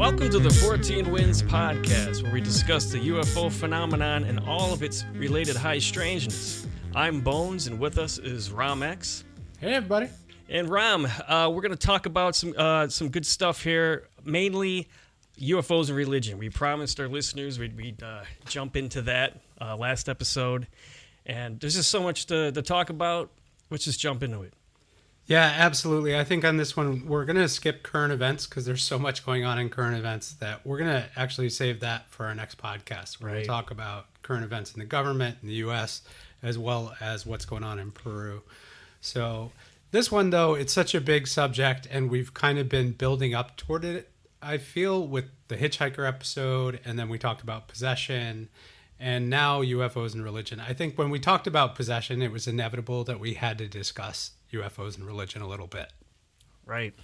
Welcome to the 14 Winds podcast, where we discuss the UFO phenomenon and all of its related high strangeness. I'm Bones, and with us is Ram X. Hey, everybody. And Ram, we're going to talk about some good stuff here, mainly UFOs and religion. We promised our listeners we'd jump into that last episode, and there's just so much to talk about. Let's just jump into it. Yeah, absolutely. I think on this one, we're going to skip current events because there's so much going on in current events that we're going to actually save that for our next podcast. We're going to talk about current events in the government, in the U.S., as well as what's going on in Peru. So this one, though, it's such a big subject, and we've kind of been building up toward it, I feel, with the Hitchhiker episode, and then we talked about possession, and now UFOs and religion. I think when we talked about possession, it was inevitable that we had to discuss UFOs and religion a little bit. Right.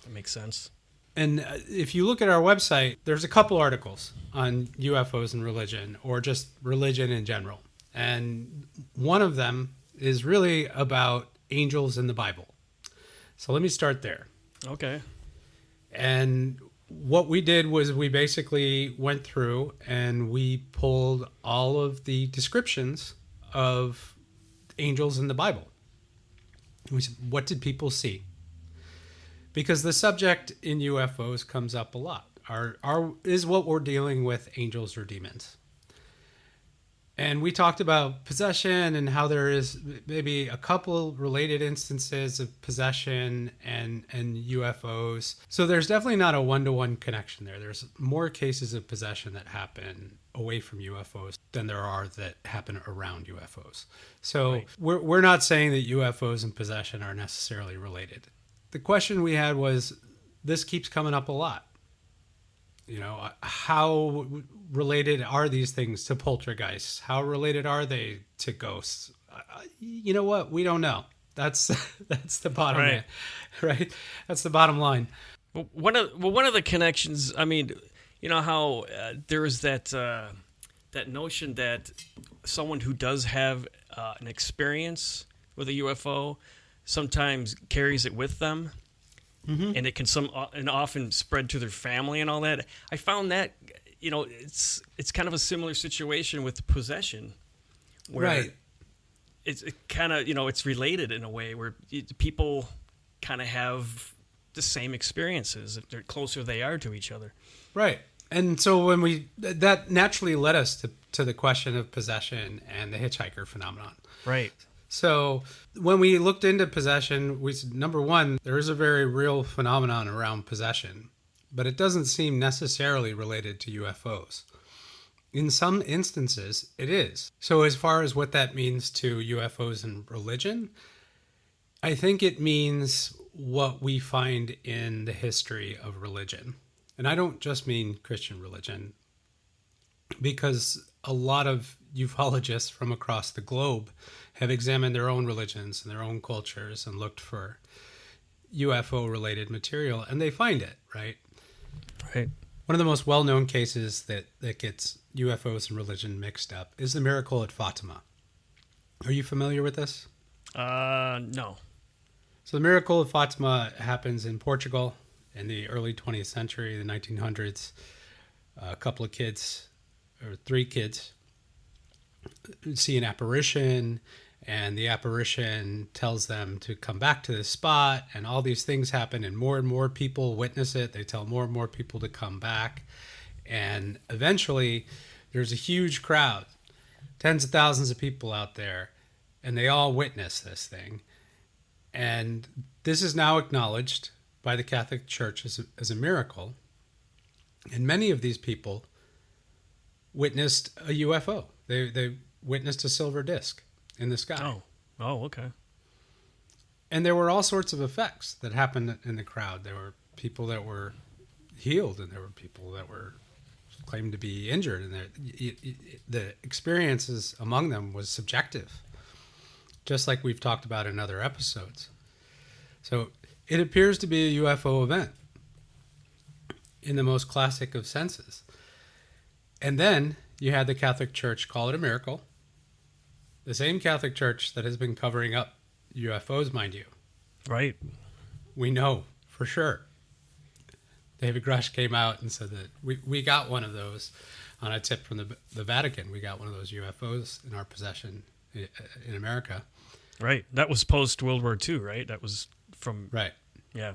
That makes sense. And if you look at our website, there's a couple articles on UFOs and religion, or just religion in general. And one of them is really about angels in the Bible. So let me start there. Okay. And what we did was we basically went through and we pulled all of the descriptions of angels in the Bible. We said, what did people see? Because the subject in UFOs comes up a lot. Is what we're dealing with angels or demons? And we talked about possession and how there is maybe a couple related instances of possession and UFOs. So there's definitely not a one-to-one connection there. There's more cases of possession that happen away from UFOs than there are that happen around UFOs. So right. We're not saying that UFOs and possession are necessarily related. The question we had was, this keeps coming up a lot. You know, how related are these things to poltergeists? How related are they to ghosts? You know what? We don't know. That's the bottom line, right? That's the bottom line. Well, one of the connections. I mean, you know how there is that notion that someone who does have an experience with a UFO sometimes carries it with them. Mm-hmm. And it can often spread to their family and all that. I found that, you know, it's kind of a similar situation with possession, where it's kind of, you know, it's related in a way where people kind of have the same experiences. The closer they are to each other. Right. And so that naturally led us to the question of possession and the hitchhiker phenomenon. Right. So when we looked into possession, we said, number one, there is a very real phenomenon around possession, but it doesn't seem necessarily related to UFOs. In some instances, it is. So as far as what that means to UFOs and religion, I think it means what we find in the history of religion. And I don't just mean Christian religion, because a lot of ufologists from across the globe have examined their own religions and their own cultures and looked for UFO-related material, and they find it, right? Right. One of the most well-known cases that gets UFOs and religion mixed up is the miracle at Fatima. Are you familiar with this? No. So the miracle of Fatima happens in Portugal in the early 20th century, the 1900s. A couple of kids, or 3 kids, see an apparition, and the apparition tells them to come back to this spot, and all these things happen, and more people witness it. They tell more and more people to come back, and eventually there's a huge crowd, tens of thousands of people out there, and they all witness this thing. And this is now acknowledged by the Catholic Church as a miracle, and many of these people witnessed a UFO. They witnessed a silver disc in the sky. Oh, okay. And there were all sorts of effects that happened in the crowd. There were people that were healed, and there were people that were claimed to be injured, and the experiences among them was subjective, just like we've talked about in other episodes. So it appears to be a UFO event in the most classic of senses. And then you had the Catholic Church call it a miracle. The same Catholic Church that has been covering up UFOs, mind you. Right. We know for sure David Grush came out and said that we got one of those on a tip from the Vatican. We got one of those UFOs in our possession in America. Right. That was post World War II, right? That was from... Right. Yeah.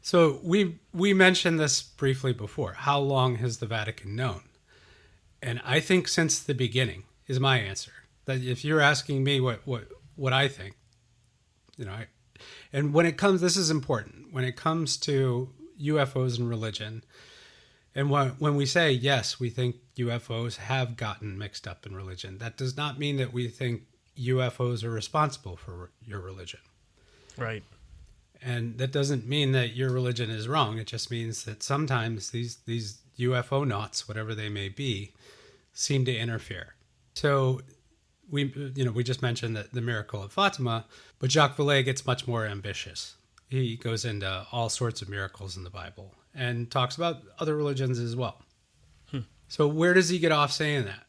So we mentioned this briefly before. How long has the Vatican known? And I think since the beginning is my answer. That if you're asking me what I think, and when it comes, this is important, when it comes to UFOs and religion, and when we say, yes, we think UFOs have gotten mixed up in religion, that does not mean that we think UFOs are responsible for your religion. Right. And that doesn't mean that your religion is wrong. It just means that sometimes these UFO nauts, whatever they may be, seem to interfere. So we just mentioned the miracle of Fatima, but Jacques Vallée gets much more ambitious. He goes into all sorts of miracles in the Bible and talks about other religions as well. So where does he get off saying that?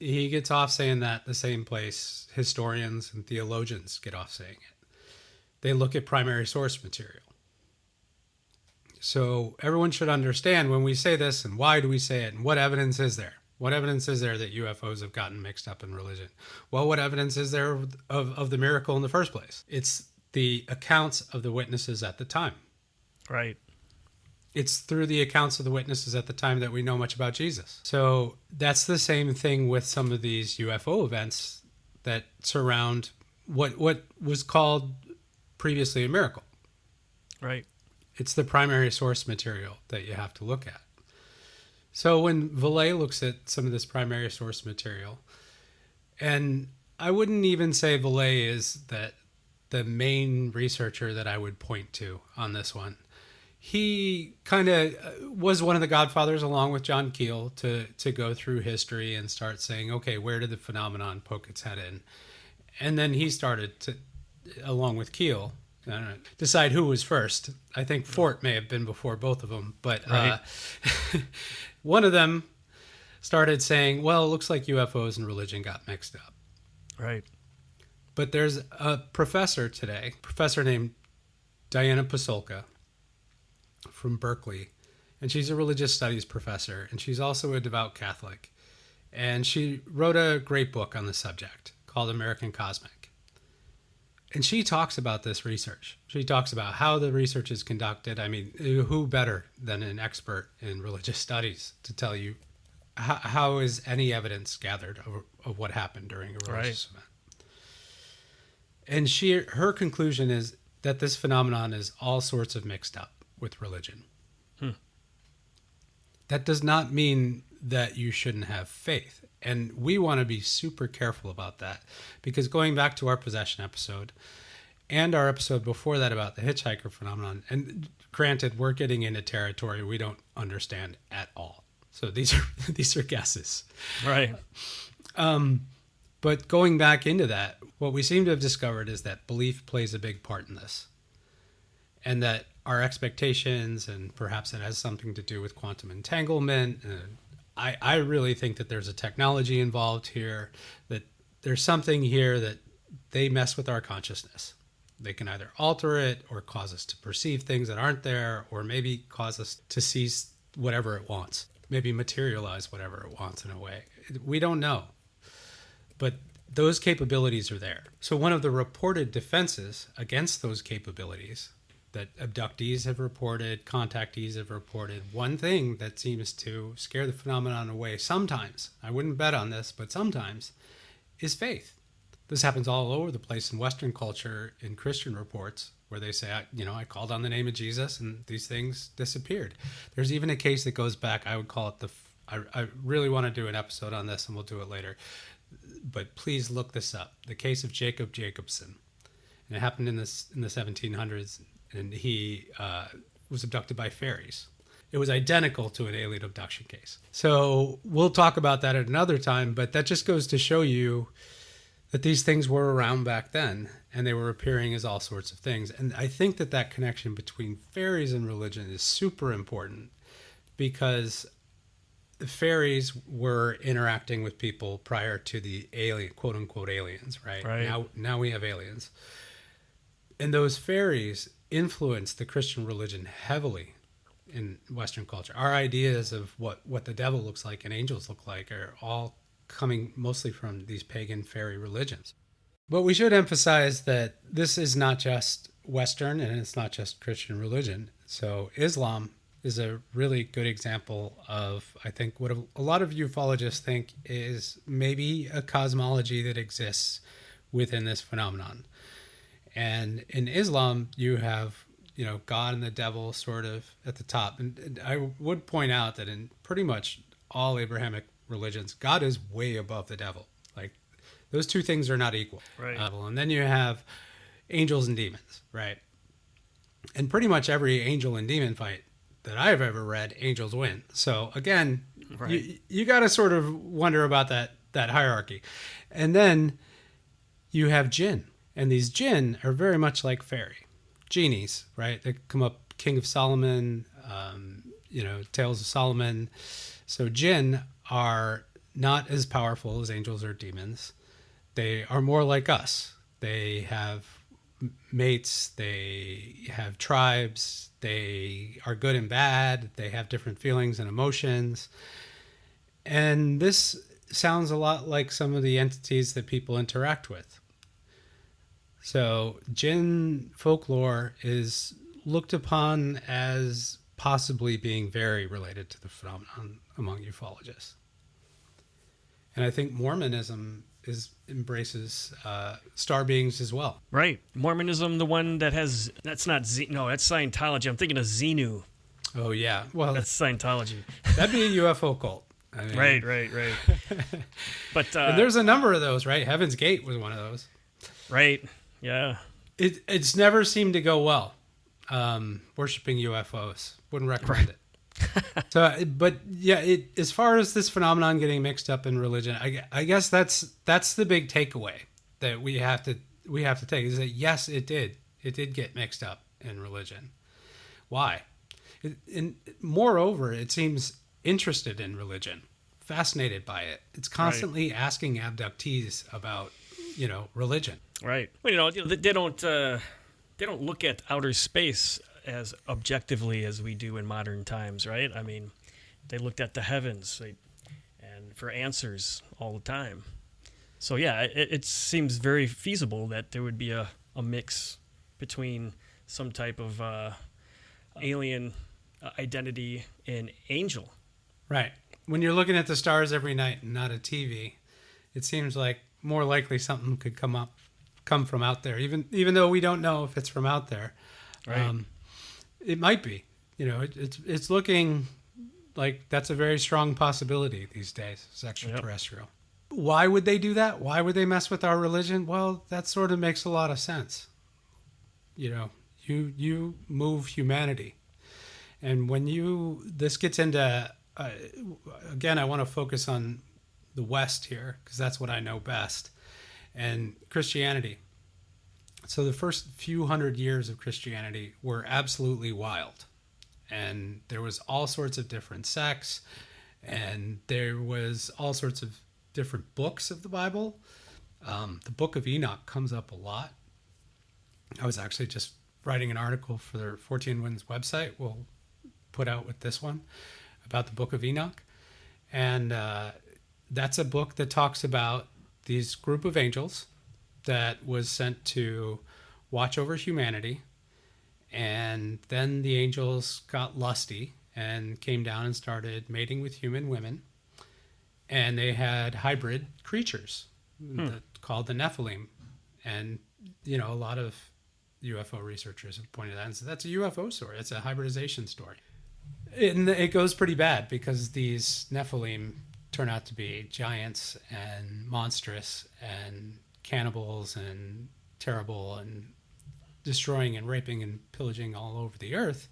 He gets off saying that the same place historians and theologians get off saying it. They look at primary source material. So everyone should understand when we say this, and why do we say it, and what evidence is there? What evidence is there that UFOs have gotten mixed up in religion? Well, what evidence is there of the miracle in the first place? It's the accounts of the witnesses at the time. Right. It's through the accounts of the witnesses at the time that we know much about Jesus. So that's the same thing with some of these UFO events that surround what was called previously a miracle. Right. It's the primary source material that you have to look at. So when Vallée looks at some of this primary source material, and I wouldn't even say Vallée is the main researcher that I would point to on this one. He kind of was one of the godfathers, along with John Keel, to go through history and start saying, okay, where did the phenomenon poke its head in? And then he started to, along with Keel, decide who was first. I think Fort may have been before both of them, but right. One of them started saying, well, it looks like UFOs and religion got mixed up. Right. But there's a professor today, professor named Diana Pasulka from Berkeley, and she's a religious studies professor, and she's also a devout Catholic. And she wrote a great book on the subject called American Cosmic. And she talks about this research. She talks about how the research is conducted. I mean, who better than an expert in religious studies to tell you how is any evidence gathered of what happened during a religious event? And her conclusion is that this phenomenon is all sorts of mixed up with religion. That does not mean that you shouldn't have faith. And we want to be super careful about that, because going back to our possession episode and our episode before that about the hitchhiker phenomenon, and granted, we're getting into territory we don't understand at all. So these are guesses. Right. But going back into that, what we seem to have discovered is that belief plays a big part in this. And that our expectations, and perhaps it has something to do with quantum entanglement. I really think that there's a technology involved here, that there's something here that they mess with our consciousness. They can either alter it or cause us to perceive things that aren't there, or maybe cause us to see whatever it wants, maybe materialize whatever it wants in a way. We don't know. But those capabilities are there. So one of the reported defenses against those capabilities that abductees have reported, contactees have reported, one thing that seems to scare the phenomenon away sometimes, I wouldn't bet on this, but sometimes, is faith. This happens all over the place in Western culture, in Christian reports, where they say, I called on the name of Jesus and these things disappeared. There's even a case that goes back, I would call it I really want to do an episode on this, and we'll do it later. But please look this up. The case of Jacob Jacobson. And it happened in the 1700s. And he was abducted by fairies. It was identical to an alien abduction case. So we'll talk about that at another time, but that just goes to show you that these things were around back then, and they were appearing as all sorts of things. And I think that connection between fairies and religion is super important, because the fairies were interacting with people prior to the alien, quote unquote aliens, right? Now we have aliens. And those fairies influenced the Christian religion heavily in Western culture. Our ideas of what the devil looks like and angels look like are all coming mostly from these pagan fairy religions. But we should emphasize that this is not just Western and it's not just Christian religion. So Islam is a really good example of, I think, what a lot of ufologists think is maybe a cosmology that exists within this phenomenon. And in Islam, you have, God and the devil sort of at the top. And I would point out that in pretty much all Abrahamic religions, God is way above the devil. Like, those two things are not equal. Right. And then you have angels and demons, right? And pretty much every angel and demon fight that I've ever read, angels win. So again, right. you got to sort of wonder about that hierarchy. And then you have jinn. And these jinn are very much like fairy. Genies, right? They come up, King of Solomon, Tales of Solomon. So jinn are not as powerful as angels or demons. They are more like us. They have mates, they have tribes, they are good and bad, they have different feelings and emotions. And this sounds a lot like some of the entities that people interact with. So jinn folklore is looked upon as possibly being very related to the phenomenon among ufologists. And I think Mormonism embraces star beings as well. Right. Mormonism, the one that has, that's Scientology. I'm thinking of Xenu. Oh, yeah. Well, that's Scientology. That'd be a UFO cult. I mean, Right. But and there's a number of those, right? Heaven's Gate was one of those. Right. Yeah. It's never seemed to go well. Worshipping UFOs. Wouldn't recommend it. So, but yeah, as far as this phenomenon getting mixed up in religion, I guess that's the big takeaway that we have to take, is that yes, it did get mixed up in religion. Why? And moreover, it seems interested in religion, fascinated by it. It's constantly asking abductees about religion. Right. Well, they don't look at outer space as objectively as we do in modern times, right? I mean, they looked at the heavens and for answers all the time. So yeah, it seems very feasible that there would be a mix between some type of alien identity and angel. Right. When you're looking at the stars every night and not a TV, it seems like more likely something could come from out there, even though we don't know if it's from out there. Right. It might be. It's looking like that's a very strong possibility these days. It's extraterrestrial. Yep. Why would they do that? Why would they mess with our religion? Well, that sort of makes a lot of sense. You move humanity, and when this gets into again, I want to focus on the West here because that's what I know best, and Christianity. So the first few hundred years of Christianity were absolutely wild. And there was all sorts of different sects. And there was all sorts of different books of the Bible. The book of Enoch comes up a lot. I was actually just writing an article for their 14 Winds website. We'll put out with this one about the book of Enoch. And that's a book that talks about these group of angels that was sent to watch over humanity. And then the angels got lusty and came down and started mating with human women. And they had hybrid creatures called the Nephilim. And, a lot of UFO researchers have pointed out and said, that's a UFO story. It's a hybridization story. And it goes pretty bad because these Nephilim turn out to be giants and monstrous and cannibals and terrible and destroying and raping and pillaging all over the earth.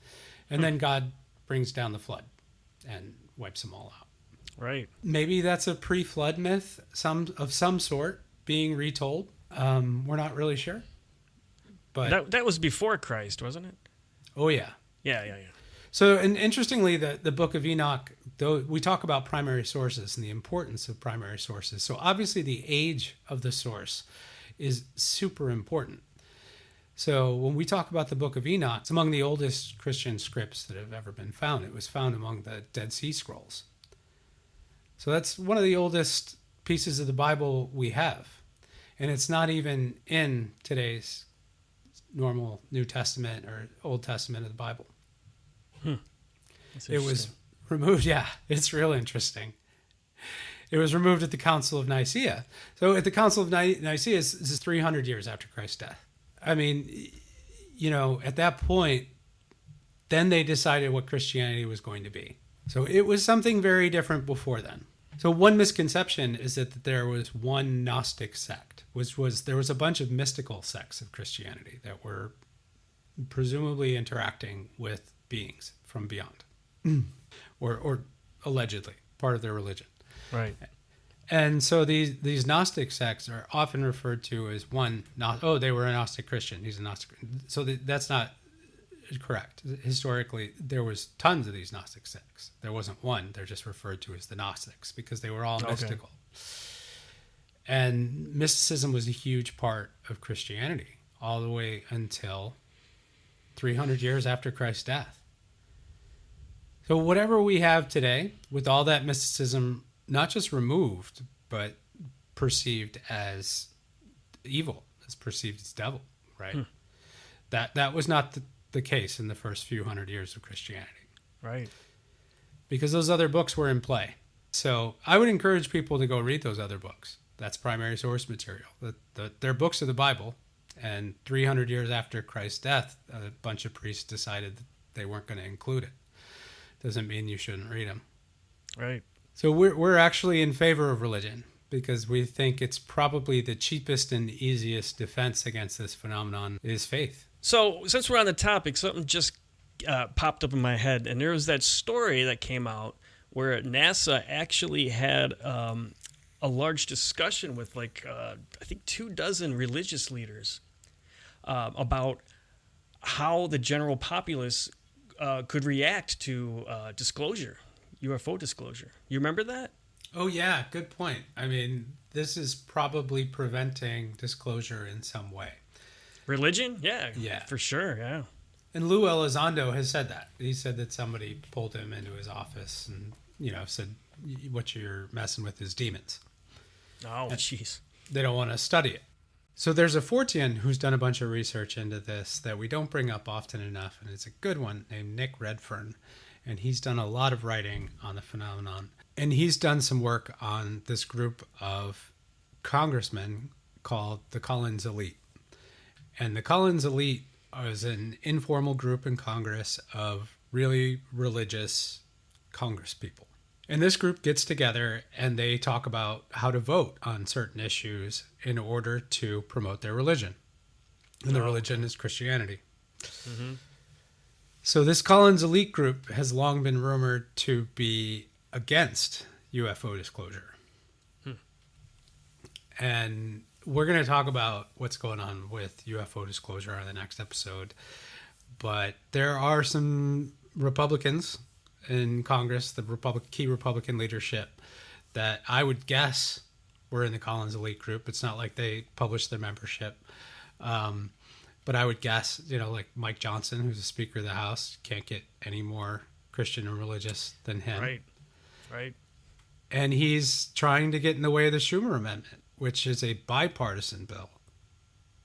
And then God brings down the flood and wipes them all out. Right. Maybe that's a pre-flood myth of some sort being retold. We're not really sure. But that was before Christ, wasn't it? Oh, yeah. Yeah. So, and interestingly, the book of Enoch, though we talk about primary sources and the importance of primary sources. So obviously the age of the source is super important. So when we talk about the Book of Enoch, it's among the oldest Christian scripts that have ever been found. It was found among the Dead Sea Scrolls. So that's one of the oldest pieces of the Bible we have. And it's not even in today's normal New Testament or Old Testament of the Bible. It was removed. Yeah, it's real interesting. It was removed at the Council of Nicaea. So at the Council of Nicaea, this is 300 years after Christ's death. I mean, at that point, then they decided what Christianity was going to be. So it was something very different before then. So one misconception is that there was one Gnostic sect, which was there was a bunch of mystical sects of Christianity that were presumably interacting with beings from beyond, or allegedly part of their religion. Right. And so these Gnostic sects are often referred to as they were a Gnostic Christian. He's a Gnostic. So that's not correct. Historically, there was tons of these Gnostic sects. There wasn't one. They're just referred to as the Gnostics because they were all mystical. And mysticism was a huge part of Christianity all the way until 300 years after Christ's death. So whatever we have today, with all that mysticism not just removed, but perceived as evil, as perceived as devil, right? That was not the case in the first few hundred years of Christianity. Right. Because those other books were in play. So I would encourage people to go read those other books. That's primary source material. They're books of the Bible. And 300 years after Christ's death, a bunch of priests decided that they weren't going to include it. Doesn't mean you shouldn't read them. Right. So we're actually in favor of religion because we think it's probably the cheapest and easiest defense against this phenomenon is faith. So since we're on the topic, something just popped up in my head, and there was that story that came out where NASA actually had a large discussion with I think 24 religious leaders about how the general populace could react to disclosure, UFO disclosure. You remember that? Oh, yeah. Good point. I mean, this is probably preventing disclosure in some way. Religion? Yeah. Yeah. For sure, yeah. And Lou Elizondo has said that. He said that somebody pulled him into his office and, said, what you're messing with is demons. Oh, jeez. They don't want to study it. So there's a Fortean who's done a bunch of research into this that we don't bring up often enough, and it's a good one named Nick Redfern. And he's done a lot of writing on the phenomenon. And he's done some work on this group of congressmen called the Collins Elite. And the Collins Elite is an informal group in Congress of really religious Congress people. And this group gets together and they talk about how to vote on certain issues in order to promote their religion. And the religion is Christianity. Mm-hmm. So this Collins Elite group has long been rumored to be against UFO disclosure. And we're going to talk about what's going on with UFO disclosure on the next episode. But there are some Republicans in Congress, the key Republican leadership, that I would guess were in the Collins Elite group. It's not like they published their membership. But I would guess, like Mike Johnson, who's the Speaker of the House, can't get any more Christian and religious than him. Right. And he's trying to get in the way of the Schumer Amendment, which is a bipartisan bill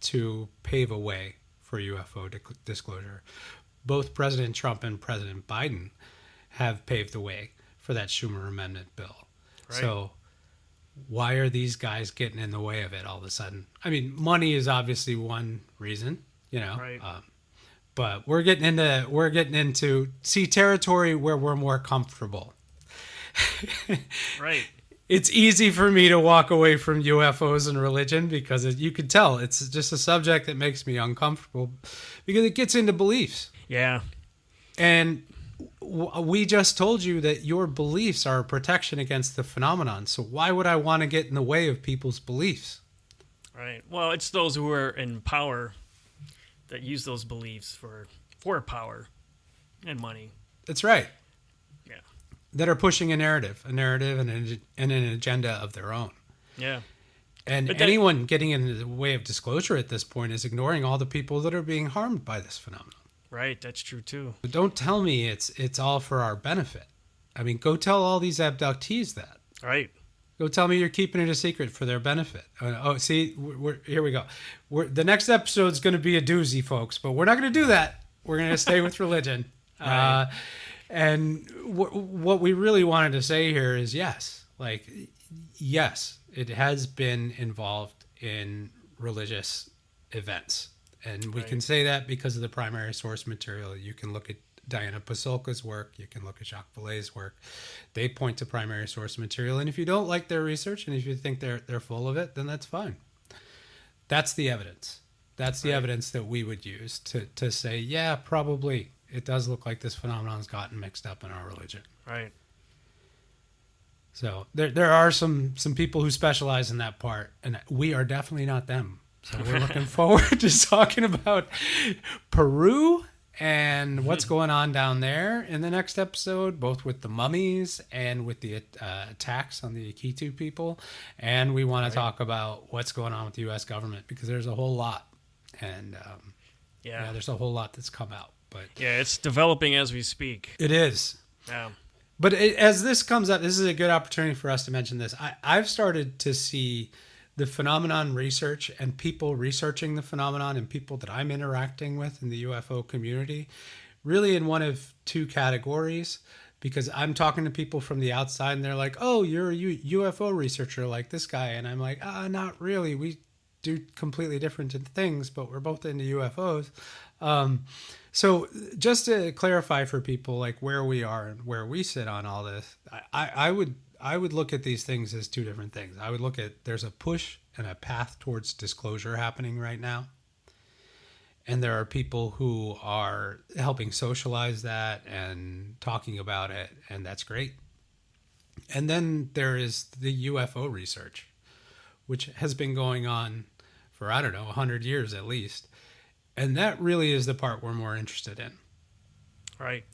to pave a way for UFO disclosure. Both President Trump and President Biden have paved the way for that Schumer Amendment bill. Right. So why are these guys getting in the way of it all of a sudden? I mean, money is obviously one reason, right. But we're getting into territory where we're more comfortable. Right. It's easy for me to walk away from UFOs and religion because you can tell it's just a subject that makes me uncomfortable because it gets into beliefs. Yeah. And we just told you that your beliefs are a protection against the phenomenon. So why would I want to get in the way of people's beliefs? Right. Well, it's those who are in power that use those beliefs for power and money. That's right. Yeah. That are pushing a narrative and an agenda of their own. Yeah. And anyone getting in the way of disclosure at this point is ignoring all the people that are being harmed by this phenomenon. Right, that's true too. But don't tell me it's all for our benefit. I mean, go tell all these abductees that. Right. Go tell me you're keeping it a secret for their benefit. See, here we go. The next episode's going to be a doozy, folks, but we're not going to do that. We're going to stay with religion. Right. And what we really wanted to say here is yes, it has been involved in religious events. And we can say that because of the primary source material. You can look at Diana Pasulka's work. You can look at Jacques Vallée's work. They point to primary source material. And if you don't like their research and if you think they're full of it, then that's fine. That's the evidence. That's the evidence that we would use to say, yeah, probably it does look like this phenomenon's gotten mixed up in our religion. Right. So there are some people who specialize in that part, and we are definitely not them. So we're looking forward to talking about Peru and what's going on down there in the next episode, both with the mummies and with the attacks on the Akitu people. And we want to talk about what's going on with the U.S. government, because there's a whole lot. And there's a whole lot that's come out. But yeah, it's developing as we speak. It is. Yeah. But as this comes up, this is a good opportunity for us to mention this. I've started to see the phenomenon research and people researching the phenomenon and people that I'm interacting with in the UFO community really in one of two categories, because I'm talking to people from the outside and they're like, oh, you're a UFO researcher like this guy. And I'm like, not really. We do completely different things, but we're both into UFOs. So just to clarify for people like where we are and where we sit on all this, I would look at these things as two different things. I would look at there's a push and a path towards disclosure happening right now. And there are people who are helping socialize that and talking about it, and that's great. And then there is the UFO research, which has been going on for, 100 years at least. And that really is the part we're more interested in. Right.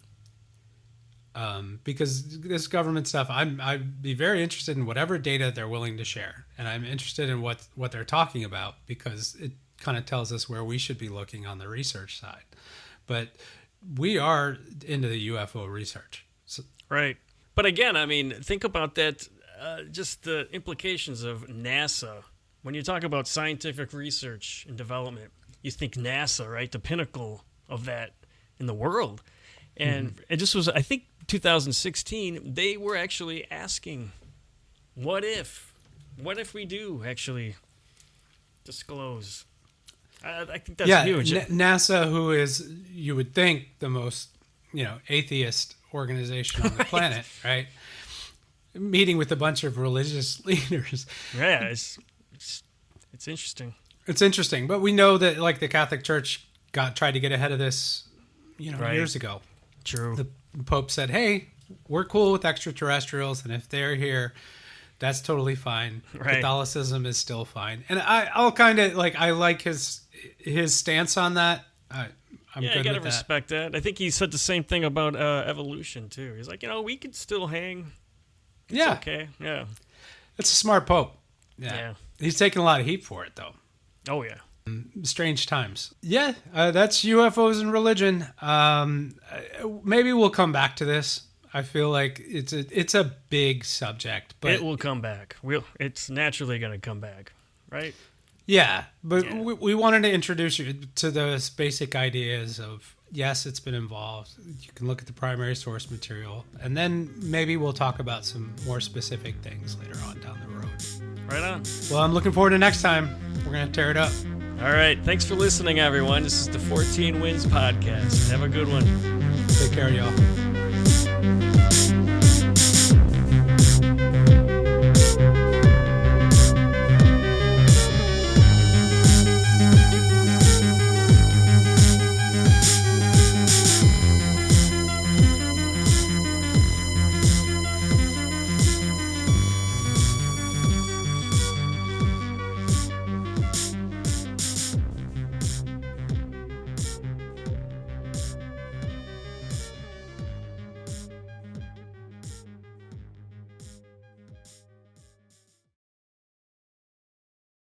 Because this government stuff, I'd be very interested in whatever data they're willing to share. And I'm interested in what they're talking about, because it kind of tells us where we should be looking on the research side. But we are into the UFO research. So, right. But again, I mean, think about that, just the implications of NASA. When you talk about scientific research and development, you think NASA, right? The pinnacle of that in the world. And it just was, I think, 2016, they were actually asking, what if we do actually disclose? I think that's huge. NASA, who is, you would think, the most, atheist organization on the planet, right? Meeting with a bunch of religious leaders. Yeah, it's interesting. It's interesting, but we know that like the Catholic Church tried to get ahead of this, years ago. True. The Pope said, "Hey, we're cool with extraterrestrials, and if they're here, that's totally fine. Right. Catholicism is still fine." And I'll kind of I like his stance on that. I'm good you gotta with respect that. I think he said the same thing about evolution too. He's like, we could still hang. It's okay. Yeah. It's a smart Pope. Yeah. He's taking a lot of heat for it, though. Oh, yeah. Strange times. Yeah, that's UFOs and religion. Maybe we'll come back to this. I feel like it's a big subject, but it will come back. It's naturally going to come back, right? Yeah, but we wanted to introduce you to those basic ideas of, yes, it's been involved. You can look at the primary source material, and then maybe we'll talk about some more specific things later on down the road. Right on. Well, I'm looking forward to next time. We're going to tear it up. All right. Thanks for listening, everyone. This is the 14 Wins Podcast. Have a good one. Take care, y'all.